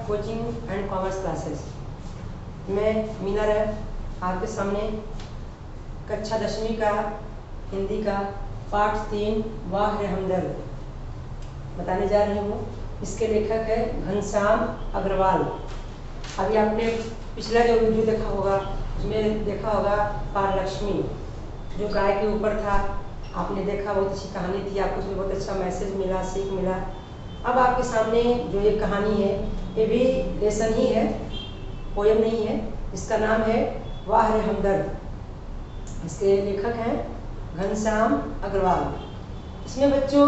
Coaching and commerce classes. मैं Meena RAM आपके सामने कक्षा 10वीं का हिंदी का पाठ 3 वाह रे हमदर्द बताने जा रही हूँ। इसके लेखक है घनश्याम अग्रवाल। अभी आपने पिछला जो वीडियो देखा होगा उसमें देखा होगा पारलक्ष्मी जो गाय के ऊपर था, आपने देखा, बहुत अच्छी कहानी थी, आपको उसमें बहुत अच्छा मैसेज मिला, सीख मिला। अब आपके सामने जो ये कहानी है ये भी लेसन ही है, पोयम नहीं है। इसका नाम है वाह रे हमदर्द। इसके लेखक हैं घनश्याम अग्रवाल। इसमें बच्चों,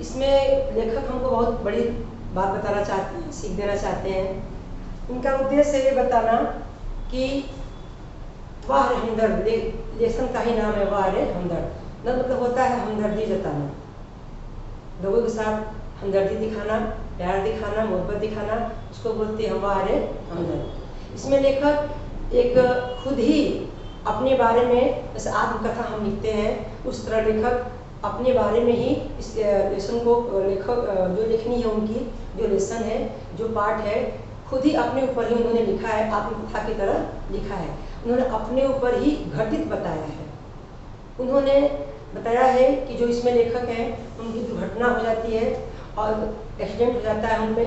इसमें लेखक हमको बहुत बड़ी बात बताना चाहते हैं, सीख देना चाहते हैं। इनका उद्देश्य है ये बताना कि वाह रे हमदर्द, लेसन का ही नाम है वाह रे हमदर्द। मतलब होता है हमदर्दी जताना, लोगों के साथ हमदर्दी दिखाना, प्यार दिखाना, मोहब्बत दिखाना, उसको बोलते हैं वाह रे हमदर्द। इसमें लेखक एक खुद ही अपने बारे में, जैसे आत्मकथा हम लिखते हैं उस तरह लेखक अपने बारे में ही इस लेसन को, लेखक जो लिखनी है उनकी जो लेसन है, जो पाठ है, खुद ही अपने ऊपर ही उन्होंने लिखा है, आत्मकथा की तरह लिखा है। उन्होंने अपने ऊपर ही घटित बताया है। उन्होंने बताया है कि जो इसमें लेखक हैं उनकी दुर्घटना हो जाती है और एक्सीडेंट हो जाता है उनमें,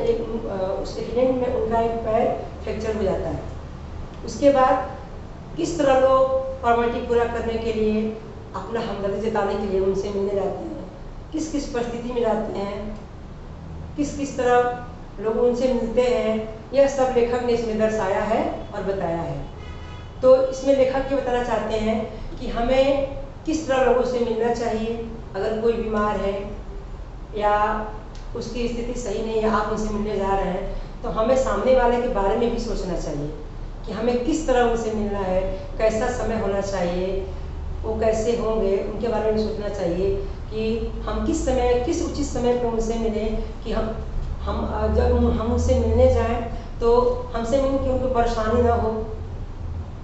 उस एक्सीडेंट में उनका एक पैर फ्रैक्चर हो जाता है। उसके बाद किस तरह लोग फॉर्मेलिटी पूरा करने के लिए, अपना हमदर्दी जताने के लिए उनसे मिलने जाते हैं, किस किस परिस्थिति में जाते हैं, किस किस तरह लोग उनसे मिलते हैं, यह सब लेखक ने इसमें दर्शाया है और बताया है। तो इसमें लेखक ये बताना चाहते हैं कि हमें किस तरह लोगों से मिलना चाहिए। अगर कोई बीमार है या उसकी स्थिति सही नहीं है, आप उनसे मिलने जा रहे हैं, तो हमें सामने वाले के बारे में भी सोचना चाहिए कि हमें किस तरह उनसे मिलना है, कैसा समय होना चाहिए, वो कैसे होंगे, उनके बारे में सोचना चाहिए कि हम किस समय, किस उचित समय पर उनसे मिलें कि हम जब हम उनसे मिलने जाएं तो हमसे मिलने की उनको परेशानी ना हो,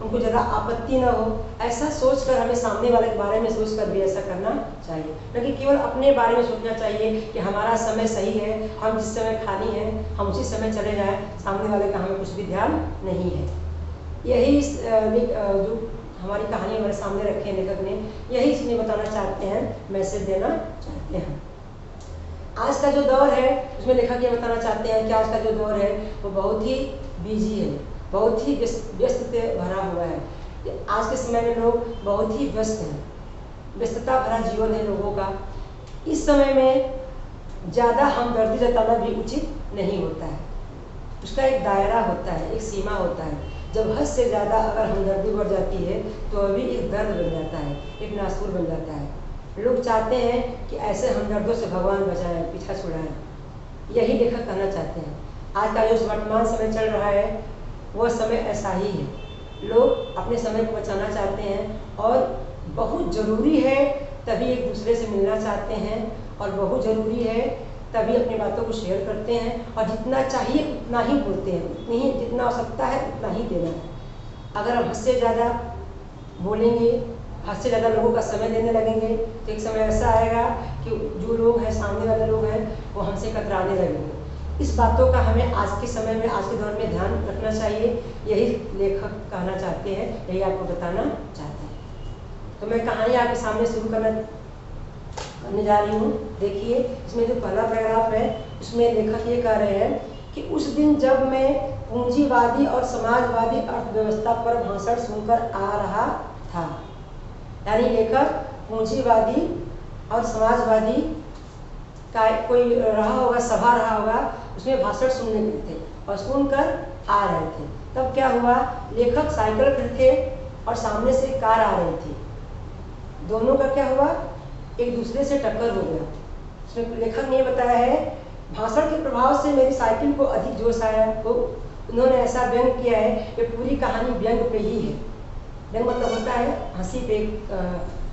उनको ज़्यादा आपत्ति ना हो। ऐसा सोचकर हमें सामने वाले के बारे में सोचकर भी ऐसा करना चाहिए, न कि केवल अपने बारे में सोचना चाहिए कि हमारा समय सही है, हम जिस समय खाली हैं हम उसी समय चले जाएं, सामने वाले का हमें कुछ भी ध्यान नहीं है। यही जो हमारी कहानी हमारे सामने रखे हैं लेखक ने, यही इसमें बताना चाहते हैं, मैसेज देना चाहते हैं। आज का जो दौर है उसमें लेखक ये बताना चाहते हैं कि आज का जो दौर है वो बहुत ही बिजी है, बहुत ही व्यस्त से भरा हुआ है। आज के समय में लोग बहुत ही व्यस्त हैं, व्यस्तता भरा जीवन है लोगों का। इस समय में ज़्यादा हमदर्दी जताना भी उचित नहीं होता है। उसका एक दायरा होता है, एक सीमा होता है। जब हद से ज़्यादा अगर हमदर्दी बढ़ जाती है तो अभी एक दर्द बन जाता है, एक नासूर बन जाता है। लोग चाहते हैं कि ऐसे हमदर्दों से भगवान बचाएं, पीछा छुड़ाएं। यही लेखक कहना चाहते हैं। आज का जो वर्तमान समय चल रहा है वह समय ऐसा ही है। लोग अपने समय को बचाना चाहते हैं और बहुत ज़रूरी है तभी एक दूसरे से मिलना चाहते हैं, और बहुत ज़रूरी है तभी अपनी बातों को शेयर करते हैं, और जितना चाहिए उतना ही बोलते हैं, उतनी ही, जितना आवश्यकता है उतना ही देना है। अगर हम हद से ज़्यादा बोलेंगे, हद से ज़्यादा लोगों का समय देने लगेंगे तो एक समय ऐसा आएगा कि जो लोग हैं, सामने वाले लोग हैं, वो हमसे कतराने लगेंगे। इस बातों का हमें आज के समय में, आज के दौर में ध्यान रखना चाहिए। यही लेखक कहना चाहते हैं, यही आपको बताना चाहते हैं। तो मैं कहानी आपके सामने शुरू करने जा रही हूँ। देखिए, इसमें जो पहला पैराग्राफ है उसमें लेखक ये कह रहे हैं कि उस दिन जब मैं पूंजीवादी और समाजवादी अर्थव्यवस्था पर भाषण सुनकर आ रहा था, यानी लेखक पूंजीवादी और समाजवादी का कोई रहा होगा, सभा रहा होगा, उसमें भाषण सुनने गए थे और सुनकर आ रहे थे। तब क्या हुआ, लेखक साइकिल पर थे और सामने से कार आ रही थी। दोनों का क्या हुआ, एक दूसरे से टक्कर हो गया। उसमें लेखक ने बताया है, भाषण के प्रभाव से मेरी साइकिल को अधिक जोश आया। तो उन्होंने ऐसा व्यंग किया है कि पूरी कहानी व्यंग पे ही है। व्यंग मतलब होता है हंसी पे,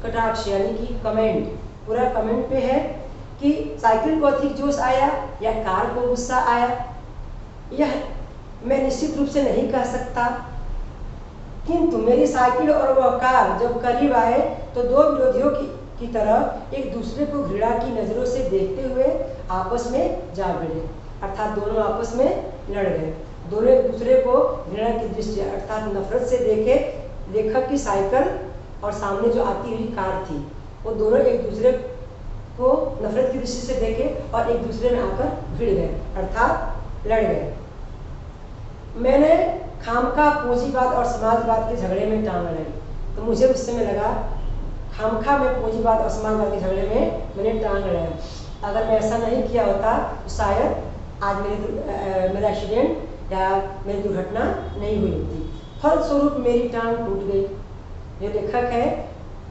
कटाक्ष यानी कि कमेंट, पूरा कमेंट पे है कि साइकिल को अधिक जोश आया या कार को गुस्सा आया, यह मैं निश्चित रूप से नहीं कह सकता। किंतु मेरी साइकिल और वह कार जब करीब आए तो दो विरोधियों की तरह एक दूसरे को घृणा की नज़रों से देखते हुए आपस में जा भिड़े। अर्थात दोनों आपस में लड़ गए। दोनों एक दूसरे को घृणा की दृष्टि अर्थात नफरत से देखे। लेखक की साइकिल और सामने जो आती हुई कार थी, वो दोनों एक दूसरे को नफरत की दृष्टि से देखे और एक दूसरे में आकर भिड़ गए अर्थात लड़ गए। मैंने खामखा पूंजीवाद और समाजवाद के झगड़े में टांग अड़ाई। तो मुझे उस समय लगा खामखा में पूंजीवाद और समाजवाद के झगड़े में मैंने टांग अड़ाया। अगर मैं ऐसा नहीं किया होता तो शायद आज मेरा एक्सीडेंट या मेरी दुर्घटना नहीं हुई होती। फलस्वरूप मेरी टांग टूट गई। जो लेखक है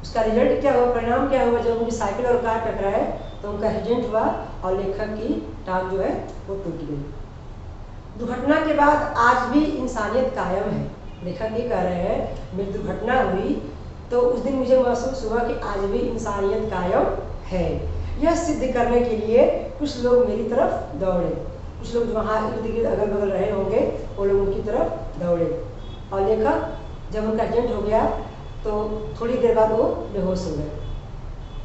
उसका रिजल्ट क्या हुआ, परिणाम क्या हुआ? जब उनकी साइकिल और कार टकराए तो उनका एक्सीडेंट हुआ और लेखक की टांग जो है वो टूट गई। दुर्घटना के बाद आज भी इंसानियत कायम है। लेखक ये कह रहे हैं मेरी दुर्घटना हुई तो उस दिन मुझे महसूस हुआ कि आज भी इंसानियत कायम है। यह सिद्ध करने के लिए कुछ लोग मेरी तरफ दौड़े। कुछ लोग जो वहाँ इर्द गिर्द अगल बगल रहे होंगे वो लोग उनकी तरफ दौड़े और लेखक जब उनका एक्सीडेंट हो गया तो थोड़ी देर बाद वो बेहोश हो गए।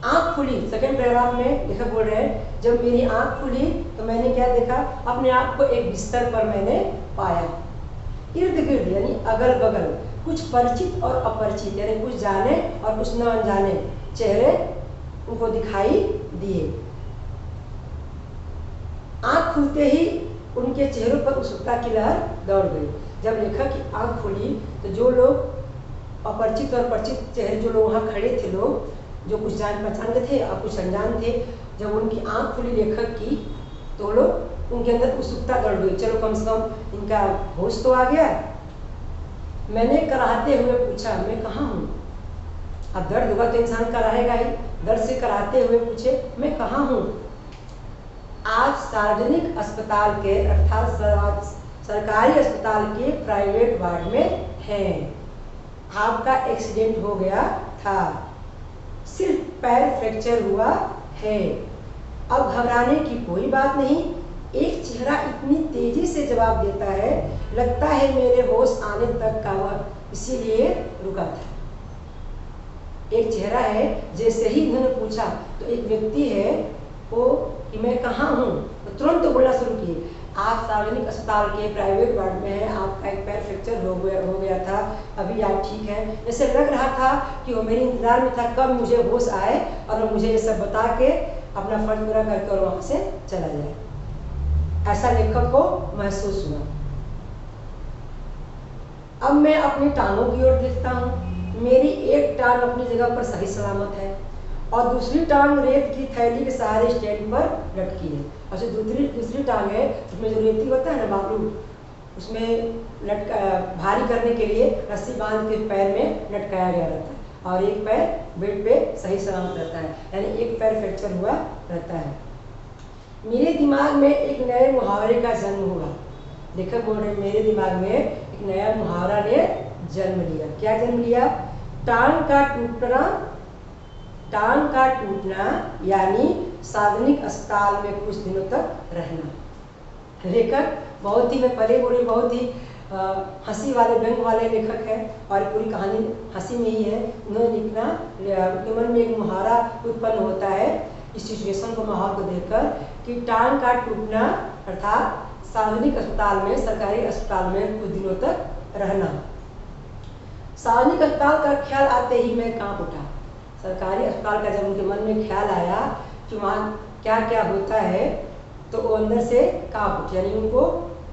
आँख खुली, सेकेंड पैराग्राफ में लेखक बोल रहे हैं जब मेरी आँख खुली तो मैंने क्या देखा, अपने आप को एक बिस्तर पर मैंने पाया। इर्द गिर्द यानी अगल बगल कुछ परिचित और अपरिचित यानी कुछ जाने और कुछ न अनजाने चेहरे उनको दिखाई दिए। आँख खुलते ही उनके चेहरों पर उत्सुकता की लहर दौड़ गई। जब लेखक की आँख खुली तो जो लोग अपरिचित और परिचित चेहरे, जो लोग वहाँ खड़े थे, लोग जो कुछ जान पहचान के थे और कुछ अनजान थे, जब उनकी आँख खुली लेखक की तो लोग उनके अंदर उत्सुकता दौड़ गई। चलो कम से कम इनका होश तो आ गया। मैंने कराहते हुए पूछा मैं कहाँ हूँ? अब दर्द होगा तो इंसान कराहेगा ही। दर्द से कराहते हुए पूछे मैं कहाँ हूँ? आज सार्वजनिक अस्पताल के अर्थात सरकारी अस्पताल के प्राइवेट वार्ड में हैं। आपका एक्सीडेंट हो गया था, सिर्फ पैर फ्रैक्चर हुआ है। अब घबराने की कोई बात नहीं। एक चेहरा इतनी तेजी से जवाब देता है, लगता है मेरे होश आने तक का वक्त इसीलिए रुका था। एक चेहरा है, जैसे ही उन्होंने पूछा तो एक व्यक्ति है वो कि मैं कहाँ हूँ, तो तुरंत बोलना शुरू किए आप सार्वजनिक अस्पताल के प्राइवेट वार्ड में हैं, आपका एक पैर फ्रैक्चर हो गया था, अभी आप ठीक हैं। जैसे लग रहा था कि वो मेरे इंतजार में था कब मुझे होश आए और वो मुझे ये सब बता के अपना फर्ज पूरा करके और वहाँ से चला जाए। ऐसा लेखक को महसूस हुआ। अब मैं अपनी टांगों की ओर देखता हूँ। मेरी एक टांग अपनी जगह पर सही सलामत है और दूसरी टांग रेत की थैली के सहारे स्टैंड पर लटकी है। और जो दूसरी टांग है उसमें जो रेती होता है ना बालू, उसमें भारी करने के लिए रस्सी बांध के पैर में लटकाया गया रहता है और एक पैर बेड पे सही सलामत रहता है, यानी एक पैर फ्रैक्चर हुआ रहता है। मेरे दिमाग में एक नए मुहावरे का जन्म हुआ। लेखक बोल रहे मेरे दिमाग में एक नया मुहावरा ने जन्म लिया। क्या जन्म लिया? टांग का टूटना यानी सार्वजनिक अस्पताल में कुछ दिनों तक रहना। लेखक बहुत ही, मैं पहले बोली, बहुत ही हंसी वाले व्यंग वाले लेखक है और पूरी कहानी हंसी में ही है। उन्होंने लिखना उनके मन में एक मुहावरा उत्पन्न होता है इस सिचुएशन को, माहौल को देखकर कि टांग का टूटना अर्थात सार्वजनिक अस्पताल में, सरकारी अस्पताल में कुछ दिनों तक रहना। सार्वजनिक अस्पताल का ख्याल आते ही मैं कांप उठा। सरकारी अस्पताल का जब उनके मन में ख्याल आया कि वहाँ क्या क्या होता है तो वो अंदर से कांप उठे, यानी उनको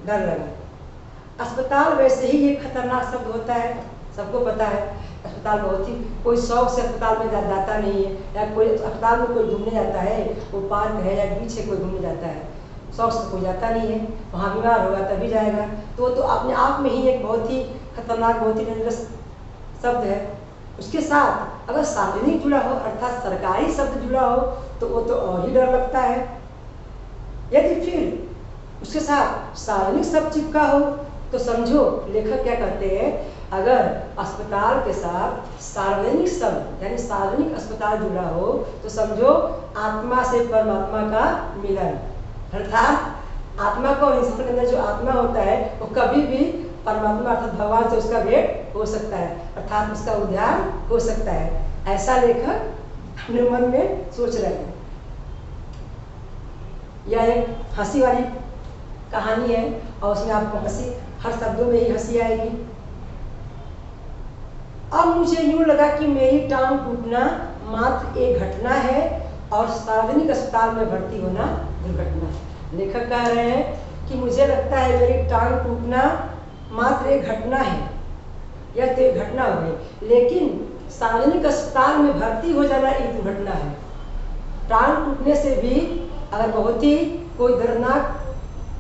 डर लगा। अस्पताल वैसे ही एक खतरनाक शब्द होता है, सबको पता है। अस्पताल बहुत ही, कोई शौक से अस्पताल में जाता नहीं है, या कोई अस्पताल में कोई घूमने जाता है, वो पार्क है या बीच है कोई घूमने जाता है, शौक से कोई जाता नहीं है। वहाँ बीमार होगा तभी जाएगा। तो अपने आप में ही एक बहुत ही खतरनाक, बहुत ही डेंजरस शब्द है। उसके साथ अगर सार्वजनिक जुड़ा हो अर्थात सरकारी शब्द जुड़ा हो तो वो तो और ही डर लगता है। यदि फिर उसके साथ सार्वजनिक शब्द चिपका हो तो समझो लेखक क्या कहते हैं, अगर अस्पताल के साथ सार्वजनिक शब्द यानी सार्वजनिक अस्पताल जुड़ा हो तो समझो आत्मा से परमात्मा का मिलन, अर्थात आत्मा को, इंसान के अंदर जो आत्मा होता है वो कभी भी परमात्मा अर्थात भगवान से उसका भेंट हो सकता है, अर्थात उसका उद्धार हो सकता है। ऐसा लेखक अपने मन में सोच रहे हैं। यह एक हंसी वाली कहानी है और उसमें आपको हंसी, हर शब्दों में ही हंसी आएगी। अब मुझे यूं लगा कि मेरी टांग टूटना मात्र एक घटना है और सार्वजनिक अस्पताल में भर्ती होना दुर्घटना है। लेखक कह रहे हैं कि मुझे लगता है मेरी टांग टूटना मात्र एक घटना है, यह तो एक घटना हो गई, लेकिन सार्वजनिक अस्पताल में भर्ती हो जाना एक दुर्घटना है। टांग टूटने से भी अगर बहुत ही कोई दर्दनाक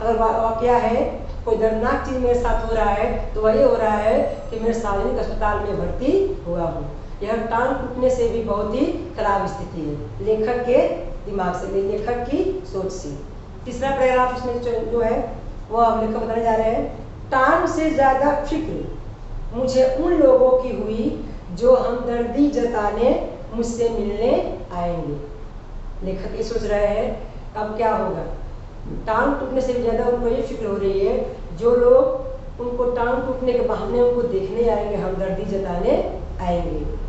अगर वाकया है, कोई दर्दनाक चीज मेरे साथ हो रहा है, तो वही हो रहा है कि मेरे सार्वजनिक अस्पताल में भर्ती हुआ हूँ। यह टांग टूटने से भी बहुत ही खराब स्थिति है, लेखक के दिमाग से, लेखक की सोच से। तीसरा पैराग्राफ इसमें जो है वो अब लेखक बताने जा रहे हैं। टांग से ज्यादा फिक्र मुझे उन लोगों की हुई जो हमदर्दी जताने मुझसे मिलने आएंगे। लेखक ये सोच रहे हैं अब क्या होगा। टांग टूटने से भी ज्यादा उनको ये फिक्र हो रही है जो लोग उनको टांग टूटने के बहाने उनको देखने आएंगे, हमदर्दी जताने आएंगे।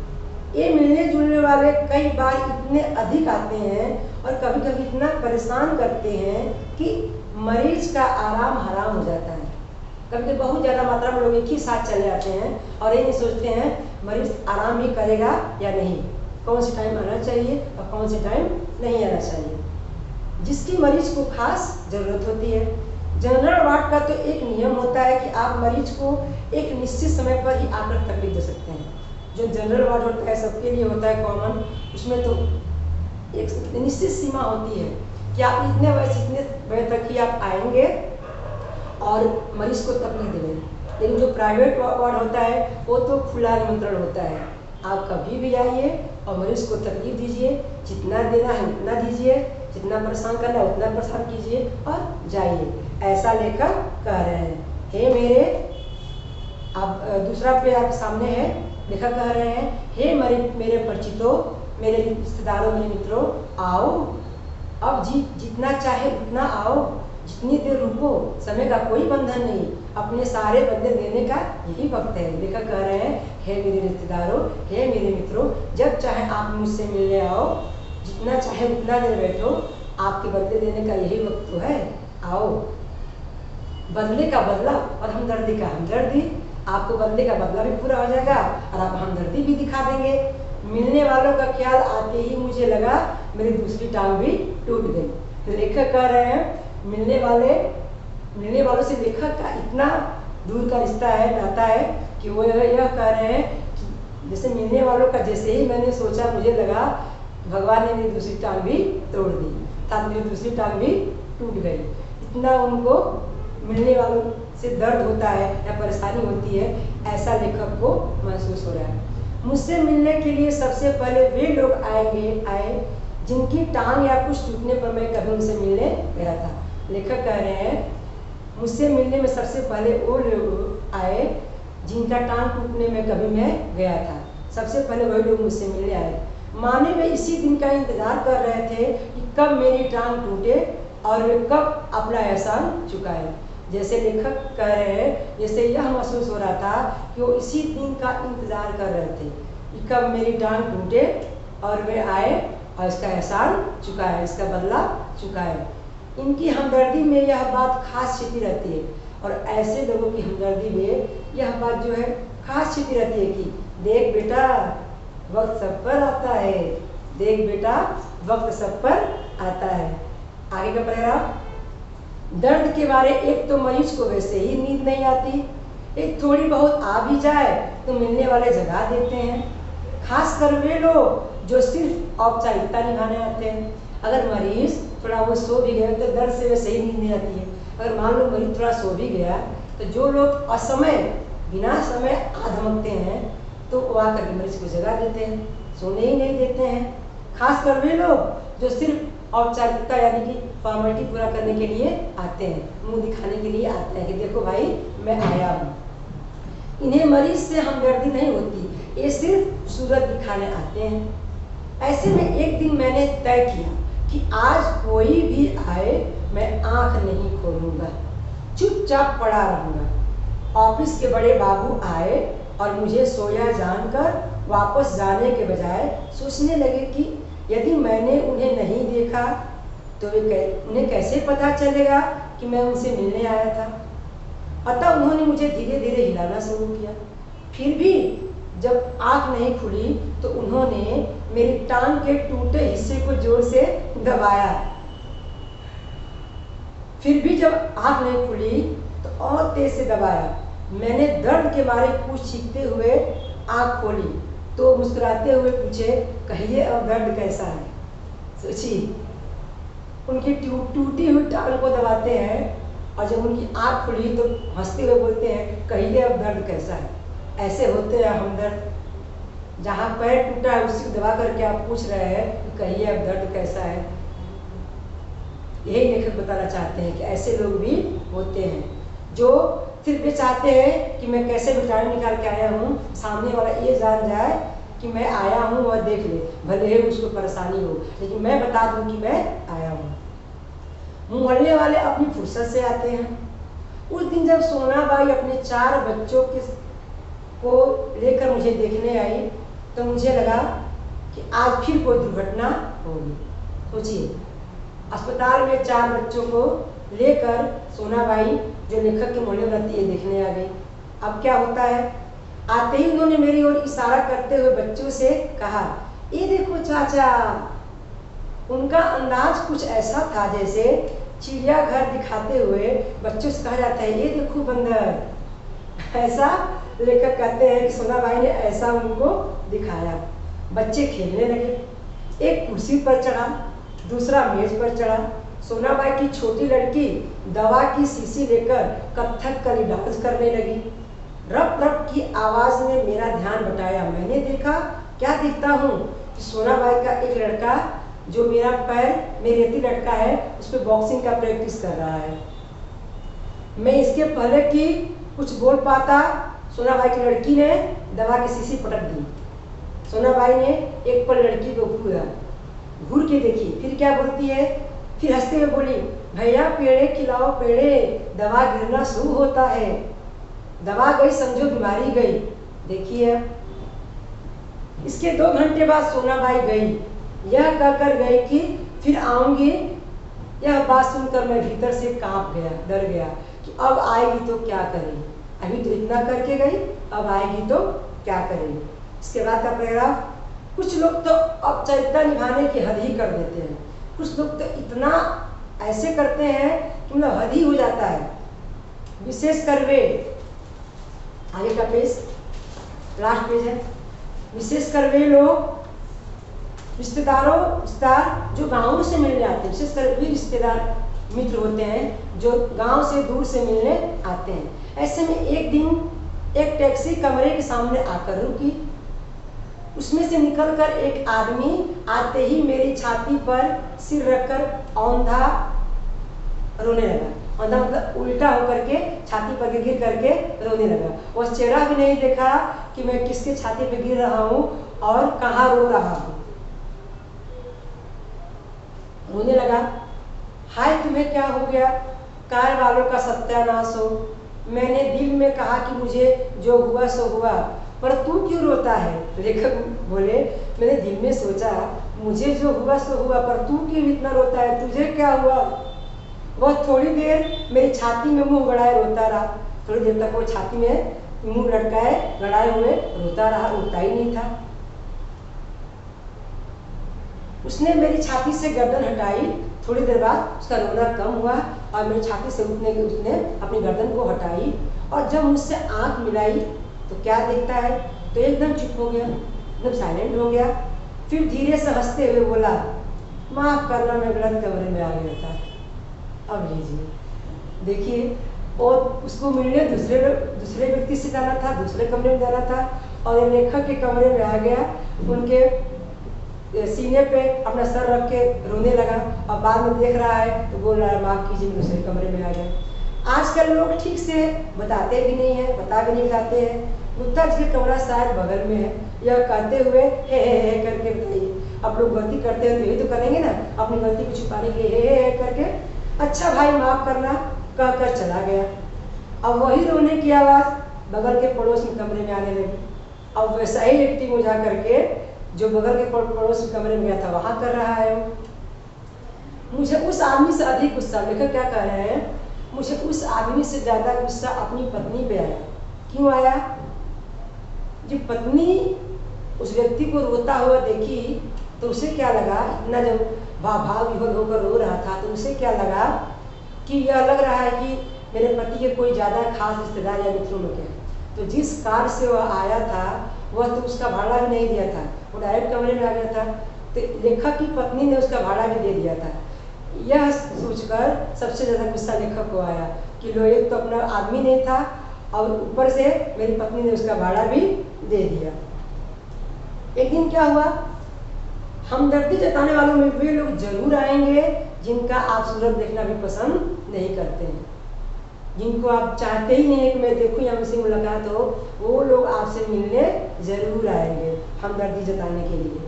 ये मिलने जुलने वाले कई बार इतने अधिक आते हैं और कभी कभी इतना परेशान करते हैं कि मरीज का आराम हराम हो जाता है। कभी कभी बहुत ज़्यादा मात्रा में लोग एक ही साथ चले आते हैं और ये नहीं सोचते हैं मरीज आराम ही करेगा या नहीं, कौन सी टाइम आना चाहिए और कौन सी टाइम नहीं आना चाहिए, जिसकी मरीज को खास ज़रूरत होती है। जनरल वार्ड का तो एक नियम होता है कि आप मरीज को एक निश्चित समय पर ही आकर तकलीफ दे सकते हैं। जो जनरल वार्ड होता है सबके लिए होता है कॉमन, उसमें तो एक निश्चित सीमा होती है कि आप इतने बजे तक ही आप आएंगे और मरीज को तकलीफ देंगे। लेकिन जो प्राइवेट वार्ड होता है वो तो खुला निमंत्रण होता है, आप कभी भी आइए और मरीज को तकलीफ दीजिए, जितना देना है उतना दीजिए, जितना परेशान करना है उतना परेशान कीजिए और जाइए। ऐसा लेखक कह रहे हैं। हे मेरे, अब दूसरा पे आपके सामने है, लेखक कह रहे हैं, हे मेरे परिचितों, मेरे रिश्तेदारों, मेरे मित्रों, आओ अब जितना चाहे उतना आओ, जितनी देर रुको, समय का कोई बंधन नहीं, अपने सारे बदले देने का यही वक्त है। लेखक कह रहे हैं, हे मेरे रिश्तेदारों, हे मेरे मित्रों, जब चाहे आप मुझसे मिलने आओ, जितना चाहे उतना देर बैठो, आपके बदले देने का यही वक्त तो है, आओ। बदले का बदला और हमदर्दी का हमदर्दी, आपको बदले का बदला भी पूरा हो जाएगा और आप हमदर्दी भी दिखा देंगे। मिलने वालों का ख्याल आते ही मुझे लगा मेरी दूसरी टांग भी टूट गई। लेखक कह रहे हैं मिलने वालों से लेखक का इतना दूर का रिश्ता है, नाता है कि वो यह कह रहे हैं जैसे मिलने वालों का जैसे ही मैंने सोचा मुझे लगा भगवान ने मेरी दूसरी टांग भी तोड़ दी, साथ मेरी दूसरी टांग भी टूट गई। इतना उनको मिलने वालों से दर्द होता है या परेशानी होती है, ऐसा लेखक को महसूस हो रहा है। मुझसे मिलने के लिए सबसे पहले वे लोग आए जिनकी टांग या कुछ टूटने पर मैं कभी उनसे मिलने गया था। लेखक कह रहे हैं मुझसे मिलने में सबसे पहले वो लोग आए जिनका टांग टूटने में कभी मैं गया था। सबसे पहले वही लोग मुझसे मिलने आए। माने वे इसी दिन का इंतजार कर रहे थे कि कब मेरी टांग टूटे और वे कब अपना एहसान चुकाए। जैसे लेखक कह रहे हैं, जैसे यह महसूस हो रहा था कि वो इसी दिन का इंतजार कर रहे थे कि कब मेरी टांग टूटे और वे आए और इसका एहसान चुकाए, इसका बदला चुकाए। इनकी हमदर्दी में यह बात खास छिपी रहती है और ऐसे लोगों की हमदर्दी में यह बात जो है खास छिपी रहती है कि देख बेटा वक्त सब पर आता है, देख बेटा वक्त सब पर आता है। आगे का पैराग्राफ, दर्द के बारे एक तो मरीज को वैसे ही नींद नहीं आती, एक थोड़ी बहुत आ भी जाए तो मिलने वाले जगा देते हैं, खासकर वे लोग जो सिर्फ औपचारिकता निभाने आते हैं। अगर मरीज थोड़ा वो सो भी गया तो दर्द से वैसे ही नींद नहीं आती है। अगर मान लो मरीज थोड़ा सो भी गया तो जो लोग असमय बिना समय आधमकते हैं तो वो आकर के मरीज को जगा देते हैं, सोने ही नहीं देते हैं। खासकर वे लोग जो सिर्फ औपचारिकता यानी कि फॉर्मेलिटी पूरा करने के लिए आते हैं, मुंह दिखाने के लिए आते हैं कि देखो भाई मैं आया हूँ। इन्हें मरीज से हमदर्दी नहीं होती, ये सिर्फ सूरत दिखाने आते हैं। ऐसे में एक दिन मैंने तय किया कि आज कोई भी आए मैं आंख नहीं खोलूंगा, चुपचाप पड़ा रहूंगा। ऑफिस के बड़े बाबू आए और मुझे सोया जानकर वापस जाने के बजाय सोचने लगे कि यदि मैंने उन्हें नहीं देखा तो उन्हें कैसे पता चलेगा कि मैं उनसे मिलने आया था। अतः उन्होंने मुझे धीरे धीरे हिलाना शुरू किया। फिर भी जब आंख नहीं खुली तो उन्होंने मेरी टांग के टूटे हिस्से को जोर से दबाया। फिर भी जब आंख नहीं खुली तो और तेज से दबाया। मैंने दर्द के मारे कुछ चीखते हुए आंख खोली तो मुस्कुराते हुए पूछे, कहिए अब दर्द कैसा है। सोचिए, उनकी टूटी हुई टांग को दबाते हैं और जब उनकी आंख खुली तो हंसते हुए बोलते हैं, कहिए अब दर्द कैसा है। ऐसे होते हैं हमदर्द। जहाँ पैर टूटा है उसी को दबा करके आप पूछ रहे हैं कि कहिए अब दर्द कैसा है। यही लेखक बताना चाहते हैं कि ऐसे लोग भी होते हैं जो सिर्फ ये चाहते हैं कि मैं कैसे विटामिन निकाल के आया हूँ, सामने वाला ये जान जाए कि मैं आया हूँ और देख ले, भले ही उसको परेशानी हो लेकिन मैं बता दूँ कि मैं आया हूँ। मोहल्ले वाले अपनी फुर्सत से आते हैं। उस दिन जब सोनाबाई अपने 4 बच्चों को लेकर मुझे देखने आई तो मुझे लगा कि आज फिर कोई दुर्घटना होगी। सोचिए, अस्पताल में 4 बच्चों को लेकर सोनाबाई जो लेखक के मोहल्ले में रहती है देखने आ गई। अब क्या होता है, आते ही उन्होंने मेरी ओर इशारा करते हुए बच्चों से कहा, ये देखो चाचा। उनका अंदाज कुछ ऐसा था जैसे चिड़ियाघर दिखाते हुए बच्चों से कहा जाता है, ये देखो बंदर। ऐसा लेखक कहते हैं कि सोनाबाई ने ऐसा उनको दिखाया। बच्चे खेलने लगे। एक कुर्सी पर चढ़ा, दूसरा मेज पर चढ़ा। सोनाबाई की छोटी लड़की दवा की शीशी लेकर कथकली डांस करने लगी। रप रप की आवाज ने मेरा ध्यान बटाया। मैंने देखा, क्या देखता हूँ कि सोनाबाई का एक लड़का जो मेरा पैर में रेती लटका है उस पर बॉक्सिंग का प्रैक्टिस कर रहा है। मैं इसके पहले कि कुछ बोल पाता, सोनाबाई की लड़की ने दवा की शीशी पटक दी। सोनाबाई ने एक पल लड़की को घूर के देखी, फिर क्या बोलती है, फिर हंसते हुए बोली, भैया पेड़े खिलाओ पेड़े, दवा गिरना शुरू होता है। दवा गई समझो बीमारी गई। देखिए, इसके 2 घंटे बाद सोनाबाई गई। यह कहकर गई कि फिर आऊंगी। यह बात सुनकर मैं भीतर से कांप गया, डर गया कि अब आएगी तो क्या करेगी। अभी तो इतना करके गई, अब आएगी तो क्या करेगी। इसके बाद का पैराग्राफ, कुछ लोग तो औपचारिकता निभाने की हद ही कर देते हैं। कुछ लोग तो इतना ऐसे करते हैं कि मतलब हद ही हो जाता है। विशेष कर वे, आगे का पेज, लास्ट पेज है। विशेष कर वे लोग रिश्तेदार जो गाँव से मिलने आते हैं, विशेषकर वे रिश्तेदार मित्र होते हैं जो गांव से दूर से मिलने आते हैं। ऐसे में एक दिन एक टैक्सी कमरे के सामने आकर रुकी। उसमें से निकलकर एक आदमी आते ही मेरी छाती पर सिर रखकर औंधा रोने लगा। औंधा मतलब उल्टा होकर के छाती पर गिर करके रोने लगा। वह चेहरा भी नहीं देखा कि मैं किसके छाती पर गिर रहा हूँ और कहाँ रो रहा हूँ। रोने लगा, हाय तुम्हें क्या हो गया, कार वालों का सत्यानाश हो। मैंने दिल में कहा कि मुझे जो हुआ सो हुआ, पर तू क्यों रोता है। लेखक बोले, मैंने दिल में सोचा मुझे जो हुआ सो हुआ, पर तू क्यों इतना रोता है, तुझे क्या हुआ। वह थोड़ी देर मेरी छाती में मुंह गड़ाए रोता रहा। थोड़ी देर तक वो छाती में मुंह लटकाए गड़ाए हुए रोता रहा, रोता ही नहीं था। उसने मेरी छाती से गर्दन हटाई। थोड़ी देर बाद उसका रोना कम हुआ और मेरी छाती से उसने अपनी गर्दन को हटाई और जब मुझसे आंख मिलाई तो क्या देखता है, तो एकदम चुप हो गया, एकदम साइलेंट हो गया। फिर धीरे से हंसते हुए बोला, माफ करना मैं गलत कमरे में आ गया था। अब लीजिए, देखिए, और उसको मिलने दूसरे व्यक्ति से जाना था, दूसरे कमरे में जाना था और लेखक के कमरे में आ गया। उनके सीने पे अपना सर रख के रोने लगा और बाद में देख रहा है तो बोल रहा है, माफ कीजिए मैं दूसरे कमरे में आ गया। आजकल लोग ठीक से बताते भी नहीं है, बता भी नहीं चाहते हैं। गुप्ता जी का कमरा शायद बगल में है। यह कहते हुए हे करके बताइए, आप लोग गलती करते हैं तो यही तो करेंगे ना, अपनी गलती को छुपाने के लिए हे करके अच्छा भाई माफ करना कहकर चला गया। अब वही रोने की आवाज़ बगल के पड़ोस में कमरे में आने लगी। अब वैसा ही एक्टिंग हो जा करके जो बगल के पड़ोस के कमरे में गया था वहाँ कर रहा है। मुझे उस आदमी से अधिक गुस्सा, लेखक क्या कह रहे हैं, मुझे उस आदमी से ज़्यादा गुस्सा अपनी पत्नी पे आया। क्यों आया? जब पत्नी उस व्यक्ति को रोता हुआ देखी तो उसे क्या लगा, इतना जब भाव विह्वल होकर रो रहा था तो उसे क्या लगा कि यह लग रहा है कि मेरे पति के कोई ज़्यादा खास रिश्तेदार या मित्रों में क्या। तो जिस कार से वह आया था वह तो उसका भाड़ा भी नहीं दिया था, वो डायरेक्ट कमरे में आ गया था। तो लेखक की पत्नी ने उसका भाड़ा भी दे दिया था। यह सोचकर सबसे ज़्यादा गुस्सा लेखक को आया कि लो, एक तो अपना आदमी नहीं था और ऊपर से मेरी पत्नी ने उसका भाड़ा भी दे दिया। एक दिन क्या हुआ, हमदर्दी जताने वालों में वे लोग जरूर आएंगे जिनका आप सूरत देखना भी पसंद नहीं करते हैं, जिनको आप चाहते ही नहीं है कि मैं देखूं या मुझसे मुलाकात हो, वो लोग आपसे मिलने जरूर आएंगे हमदर्दी जताने के लिए।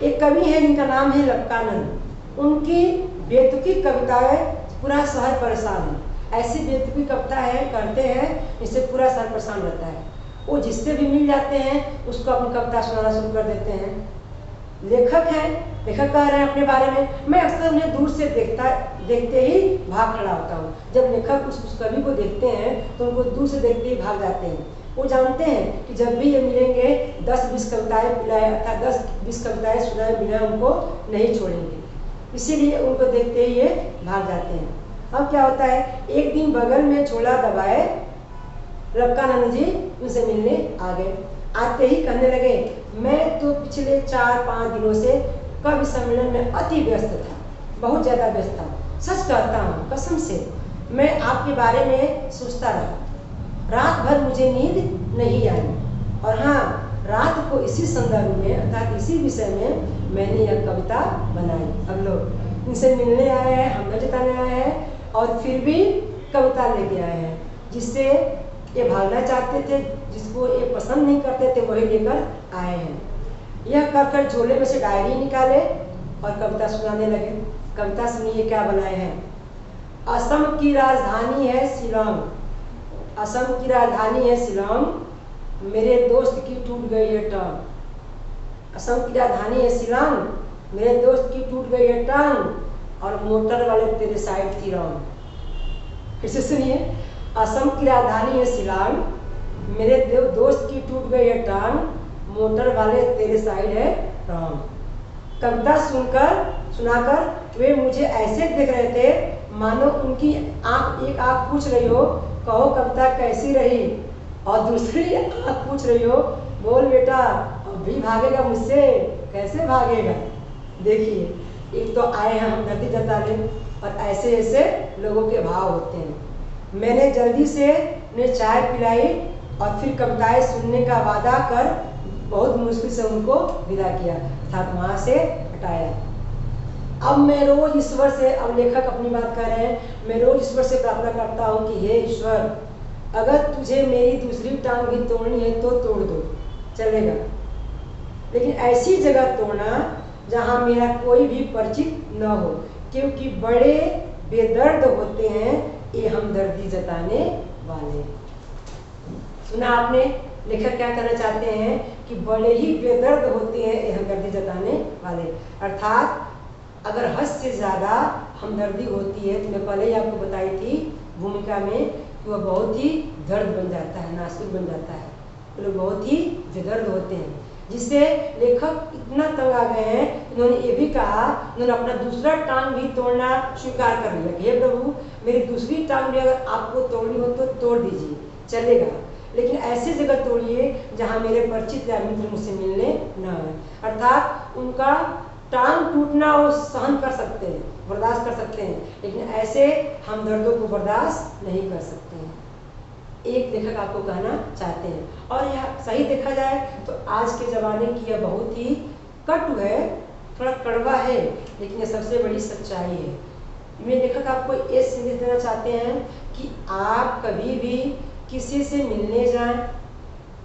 एक कवि है जिनका नाम है लक्कानंद। उनकी बेतुकी कविताएं पूरा शहर परेशान है। ऐसी बेतुकी कविता है करते हैं जिससे पूरा शहर परेशान रहता है। वो जिससे भी मिल जाते हैं उसको अपनी कविता सुनाना शुरू कर देते हैं। लेखक है, लेखक कह रहे हैं अपने बारे में, मैं अक्सर उन्हें दूर से देखते ही भाग खड़ा होता हूँ। जब लेखक उस कवि को देखते हैं तो उनको दूर से देखते ही भाग जाते हैं। वो जानते हैं कि जब भी ये मिलेंगे 10-20 कविताएं पिलाए अर्थात 10-20 कविताएं सुनाए बिना उनको नहीं छोड़ेंगे, इसीलिए उनको देखते ही ये भाग जाते हैं। अब क्या होता है, एक दिन बगल में झोला दबाए लक्कानंद जी उनसे मिलने आ गए। आते ही कहने लगे, मैं तो पिछले 4-5 दिनों से कवि सम्मेलन में अति व्यस्त था, बहुत ज़्यादा व्यस्त था। सच कहता हूँ, कसम से मैं आपके बारे में सोचता रहा, रात भर मुझे नींद नहीं आई। और हाँ, रात को इसी संदर्भ में अर्थात इसी विषय में मैंने यह कविता बनाई। अब लोग इनसे मिलने आए हैं, हमदर्दी जताने आए हैं और फिर भी कविता लेके आए हैं जिससे ये भागना चाहते थे, जिसको ये पसंद नहीं करते थे वही लेकर आए हैं। यह कर झोले में से डायरी निकाले और कविता सुनाने लगे। कविता सुनिए क्या बनाए हैं। असम की राजधानी है शिलोंग, असम की राजधानी है शिलोंग, मेरे दोस्त की टूट गई है टांग। असम की राजधानी है शिलोंग, मेरे दोस्त की टूट गई है टांग और मोटर वाले तेरे साइड थी रॉन्ग। फिर से सुनिए, असम की राजधानी है शिलोंग, मेरे दोस्त की टूट गई है टांग, मोटर वाले तेरे साइड है रॉन्ग। कविता सुनाकर वे मुझे ऐसे देख रहे थे मानो उनकी एक आँख पूछ रही हो, कहो कविता कैसी रही, और दूसरी आँख पूछ रही हो, बोल बेटा अब भी भागेगा मुझसे, कैसे भागेगा। देखिए, एक तो आए हैं हमदर्दी जताने और ऐसे ऐसे लोगों के भाव होते हैं। मैंने जल्दी से उन्हें चाय पिलाई और फिर कविताएं सुनने का वादा कर बहुत मुश्किल से उनको विदा किया अर्थात वहाँ से हटाया। अब मैं रोज ईश्वर से, अब लेखक अपनी बात कर रहे हैं, मैं रोज ईश्वर से प्रार्थना करता हूँ कि हे ईश्वर, अगर तुझे मेरी दूसरी टांग भी तोड़नी है तो तोड़ दो, चलेगा, लेकिन ऐसी जगह तोड़ना जहाँ मेरा कोई भी परिचित न हो, क्योंकि बड़े बेदर्द होते हैं ये हमदर्दी जताने वाले। सुना आपने, लेखक क्या करना चाहते हैं कि बड़े ही बेदर्द होते हैं ये हमदर्दी जताने वाले। अर्थात अगर हद से ज़्यादा हमदर्दी होती है, तो मैं पहले ही आपको बताई थी भूमिका में कि वह बहुत ही दर्द बन जाता है, नासुर बन जाता है, वो लोग बहुत ही बेदर्द होते हैं, जिससे लेखक इतना तंग आ गए हैं, उन्होंने ये भी कहा, उन्होंने अपना दूसरा टांग भी तोड़ना स्वीकार कर लिया कि हे प्रभु, मेरी दूसरी टांग भी अगर आपको तोड़नी हो तो तोड़ दीजिए, चलेगा, लेकिन ऐसी जगह तोड़िए जहाँ मेरे परिचित या मित्र मुझसे मिलने न आए। अर्थात उनका टांग टूटना वो सहन कर सकते हैं, बर्दाश्त कर सकते हैं, लेकिन ऐसे हमदर्दों को बर्दाश्त नहीं कर सकते हैं। एक लेखक आपको कहना चाहते हैं, और यह सही देखा जाए तो आज के ज़माने की यह बहुत ही कटु है, थोड़ा कड़वा है, लेकिन यह सबसे बड़ी सच्चाई है। ये लेखक आपको ये संदेश देना चाहते हैं कि आप कभी भी किसी से मिलने जाएं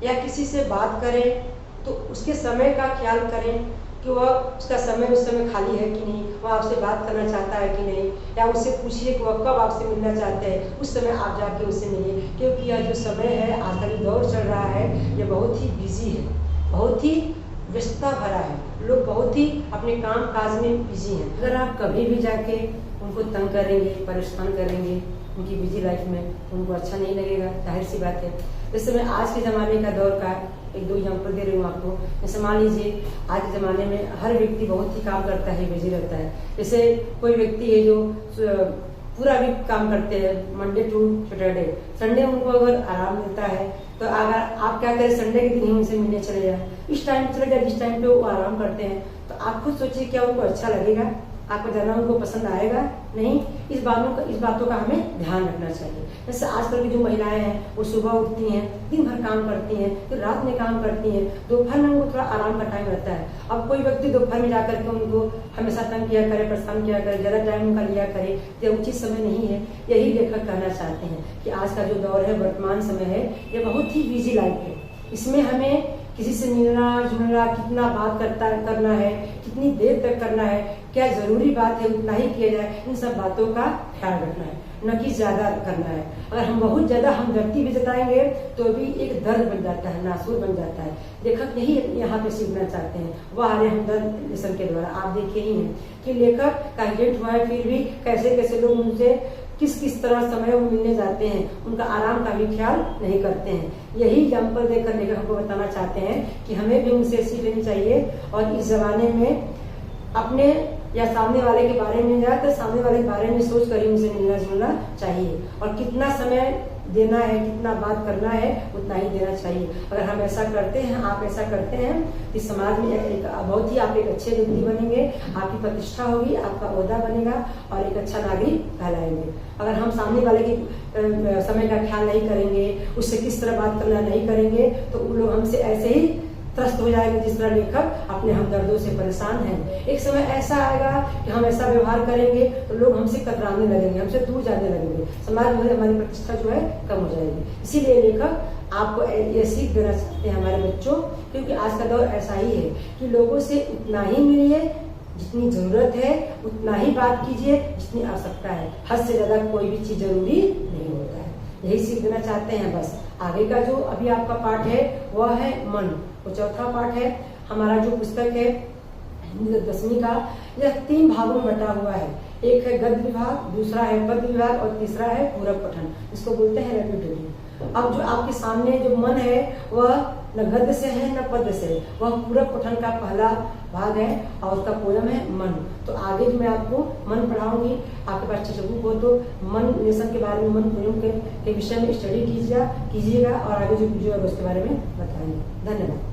या किसी से बात करें तो उसके समय का ख्याल करें कि वह उसका समय उस समय खाली है कि नहीं, वह आपसे बात करना चाहता है कि नहीं, या उससे पूछिए कि वह कब आपसे मिलना चाहते हैं, उस समय आप जाके उससे मिलिए, क्योंकि यह जो समय है, आजकल दौर चल रहा है, यह बहुत ही बिजी है, बहुत ही व्यस्तता भरा है, लोग बहुत ही अपने काम काज में बिजी हैं। अगर आप कभी भी जाके उनको तंग करेंगे, परेशान करेंगे उनकी बिजी लाइफ में, उनको अच्छा नहीं लगेगा, जाहिर सी बात है। जैसे मैं आज के ज़माने का दौर का एक दो एग्जाम्पल दे रही हूँ आपको। जैसे मान लीजिए आज के ज़माने में हर व्यक्ति बहुत ही काम करता है, बिजी रहता है। जैसे कोई व्यक्ति है जो पूरा वीक काम करते हैं, मंडे टू सैटरडे, संडे उनको अगर आराम मिलता है तो अगर आप क्या करें, संडे के दिन ही उनसे मिलने चले जाए, इस टाइम चले जाए जिस टाइम पे वो आराम करते हैं, तो आप खुद सोचिए क्या उनको अच्छा लगेगा, आपको जाना उनको पसंद आएगा? नहीं। इस बातों का हमें ध्यान रखना चाहिए। जैसे आजकल की जो महिलाएं हैं वो सुबह उठती हैं, दिन भर काम करती हैं, फिर रात में काम करती हैं, दोपहर में उनको थोड़ा आराम का टाइम रहता है। अब कोई व्यक्ति दोपहर में जाकर के उनको हमेशा तंग किया करे, परेशान किया करे, ज्यादा टाइम उनका लिया करे, ये उचित समय नहीं है। यही लेखक कहना चाहते हैं कि आज का जो दौर है, वर्तमान समय है, ये बहुत ही बिजी लाइफ है। इसमें हमें किसी से मिलना जुलना, कितना बात करना है, कितनी देर तक करना है, क्या जरूरी बात है उतना ही किया जाए, इन सब बातों का ख्याल रखना है, न कि ज्यादा करना है। अगर हम बहुत ज्यादा हमदर्दी भी जताएंगे तो भी एक दर्द बन जाता है, नासूर बन जाता है। लेखक यही यहाँ पे सीखना चाहते हैं, वह आर्य हमदर्द लेसन के द्वारा। आप देखे ही हैं कि लेखक का एक्सीडेंट हुआ है, फिर भी कैसे कैसे लोग उनसे किस तरह समय वो मिलने जाते हैं, उनका आराम का भी ख्याल नहीं करते हैं। यही एग्जाम्पल देकर लेकर हमको बताना चाहते हैं कि हमें भी उनसे सीख लेनी चाहिए और इस जमाने में अपने या सामने वाले के बारे में जाए तो सामने वाले के बारे में सोच कर ही उनसे मिलना जुलना चाहिए, और कितना समय देना है, कितना बात करना है, उतना ही देना चाहिए। अगर हम ऐसा करते हैं, आप ऐसा करते हैं, इस समाज में बहुत ही आप एक अच्छे व्यक्ति बनेंगे, आपकी प्रतिष्ठा होगी, आपका ओहदा बनेगा और एक अच्छा नागरिक कहलाएंगे। अगर हम सामने वाले के समय का ख्याल नहीं करेंगे, उससे किस तरह बात करना नहीं करेंगे, तो उन लोग हमसे ऐसे ही त्रस्त हो जाएंगे जिस तरह लेखक अपने हमदर्दों से परेशान हैं। एक समय ऐसा आएगा कि हम ऐसा व्यवहार करेंगे तो लोग हमसे कतराने लगेंगे, हमसे दूर जाने लगेंगे, समाज में हमारी प्रतिष्ठा जो है कम हो जाएगी। इसीलिए लेखक आपको ये सीख देना चाहते हैं हमारे बच्चों, क्योंकि आज का दौर ऐसा ही है कि लोगों से उतना ही मिलिए जितनी जरूरत है, उतना ही बात कीजिए जितनी आवश्यकता है। हद से ज्यादा कोई भी चीज जरूरी नहीं होता है। यही सीख देना चाहते हैं। बस आगे का जो अभी आपका पाठ है वह है मन, वो चौथा पाठ है। हमारा जो पुस्तक है हिंदी 10वीं का, यह 3 भागों में बटा हुआ है। एक है गद्य विभाग, दूसरा है पद्य विभाग और तीसरा है पूरक पठन, इसको बोलते हैं रैपिड रीडिंग। अब जो आपके सामने जो मन है वह न गद्य से है न पद्य से, वह पूरक पठन का पहला भाग है और उसका पोयम है मन। तो आगे जो मैं आपको मन पढ़ाऊंगी, आपके पास टेक्स्ट बुक हो तो मन लेसन के बारे में, मन पोयम के विषय में स्टडी कीजिएगा और आगे जो वीडियो है उसके बारे में बताएंगे। धन्यवाद।